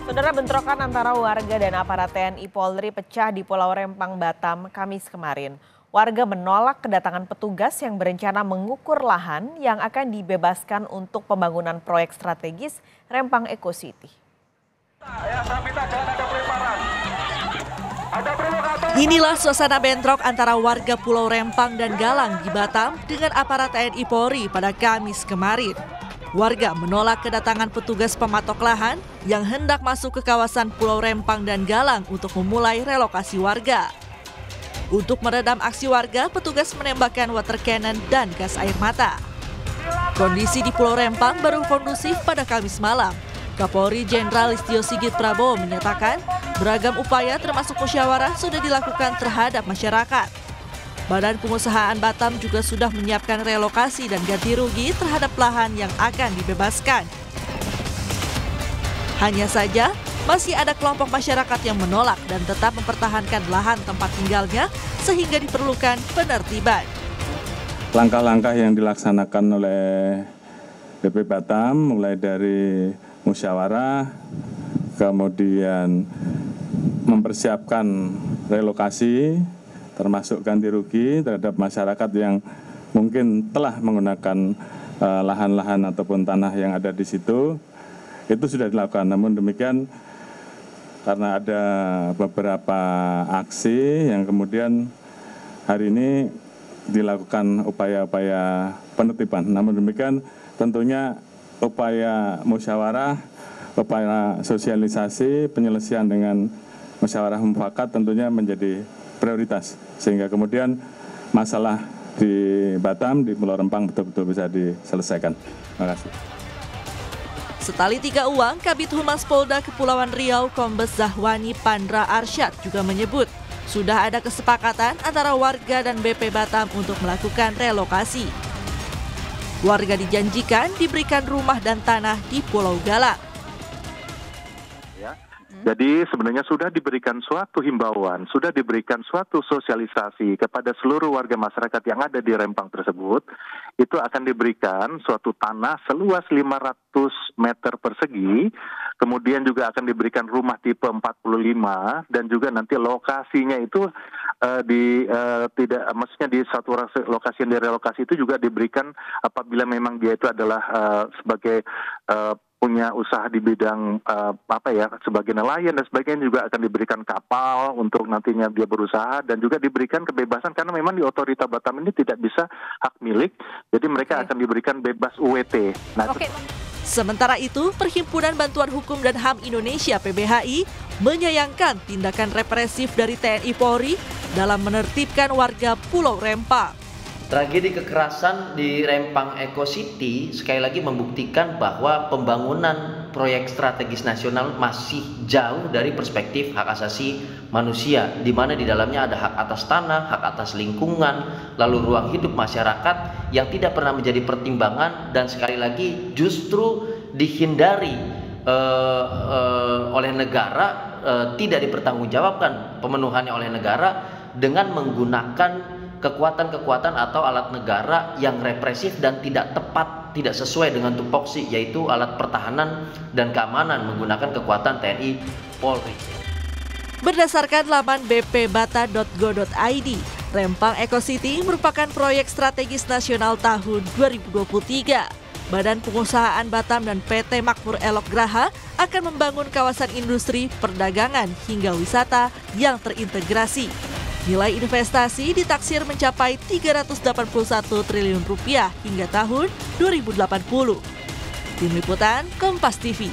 Saudara, bentrokan antara warga dan aparat TNI Polri pecah di Pulau Rempang, Batam, Kamis kemarin. Warga menolak kedatangan petugas yang berencana mengukur lahan yang akan dibebaskan untuk pembangunan proyek strategis Rempang Eco City. Inilah suasana bentrok antara warga Pulau Rempang dan Galang di Batam dengan aparat TNI Polri pada Kamis kemarin. Warga menolak kedatangan petugas pematok lahan yang hendak masuk ke kawasan Pulau Rempang dan Galang untuk memulai relokasi warga. Untuk meredam aksi warga, petugas menembakkan water cannon dan gas air mata. Kondisi di Pulau Rempang baru kondusif pada Kamis malam. Kapolri Jenderal Listio Sigit Prabowo menyatakan beragam upaya termasuk musyawarah sudah dilakukan terhadap masyarakat. Badan Pengusahaan Batam juga sudah menyiapkan relokasi dan ganti rugi terhadap lahan yang akan dibebaskan. Hanya saja, masih ada kelompok masyarakat yang menolak dan tetap mempertahankan lahan tempat tinggalnya sehingga diperlukan penertiban. Langkah-langkah yang dilaksanakan oleh BP Batam mulai dari musyawarah, kemudian mempersiapkan relokasi, termasuk ganti rugi terhadap masyarakat yang mungkin telah menggunakan lahan-lahan ataupun tanah yang ada di situ, itu sudah dilakukan. Namun demikian, karena ada beberapa aksi yang kemudian hari ini dilakukan upaya-upaya penertiban. Namun demikian, tentunya upaya musyawarah, upaya sosialisasi, penyelesaian dengan musyawarah mufakat tentunya menjadi prioritas, sehingga kemudian masalah di Batam, di Pulau Rempang betul-betul bisa diselesaikan. Terima kasih. Setali tiga uang, Kabid Humas Polda Kepulauan Riau Kombes Zahwani Pandra Arsyad juga menyebut sudah ada kesepakatan antara warga dan BP Batam untuk melakukan relokasi. Warga dijanjikan diberikan rumah dan tanah di Pulau Galang. Jadi sebenarnya sudah diberikan suatu himbauan, sudah diberikan suatu sosialisasi kepada seluruh warga masyarakat yang ada di Rempang tersebut. Itu akan diberikan suatu tanah seluas 500 meter persegi, kemudian juga akan diberikan rumah tipe 45, dan juga nanti lokasinya itu maksudnya di satu lokasi yang direlokasi itu juga diberikan apabila memang dia itu adalah sebagai punya usaha di bidang sebagai nelayan dan sebagainya, juga akan diberikan kapal untuk nantinya dia berusaha, dan juga diberikan kebebasan karena memang di Otorita Batam ini tidak bisa hak milik, jadi mereka akan diberikan bebas UWT. Sementara itu, Perhimpunan Bantuan Hukum dan HAM Indonesia (PBHI) menyayangkan tindakan represif dari TNI Polri dalam menertibkan warga Pulau Rempang. Tragedi kekerasan di Rempang Eco City sekali lagi membuktikan bahwa pembangunan proyek strategis nasional masih jauh dari perspektif hak asasi manusia, di mana di dalamnya ada hak atas tanah, hak atas lingkungan, lalu ruang hidup masyarakat yang tidak pernah menjadi pertimbangan dan sekali lagi justru dihindari oleh negara, tidak dipertanggungjawabkan pemenuhannya oleh negara dengan menggunakan kekuatan-kekuatan atau alat negara yang represif dan tidak tepat, tidak sesuai dengan tupoksi, yaitu alat pertahanan dan keamanan menggunakan kekuatan TNI Polri. Berdasarkan laman bpbata.go.id, Rempang Eco City merupakan proyek strategis nasional tahun 2023. Badan Pengusahaan Batam dan PT Makmur Elok Graha akan membangun kawasan industri, perdagangan, hingga wisata yang terintegrasi. Nilai investasi ditaksir mencapai 381 triliun rupiah hingga tahun 2080. Tim Liputan Kompas TV.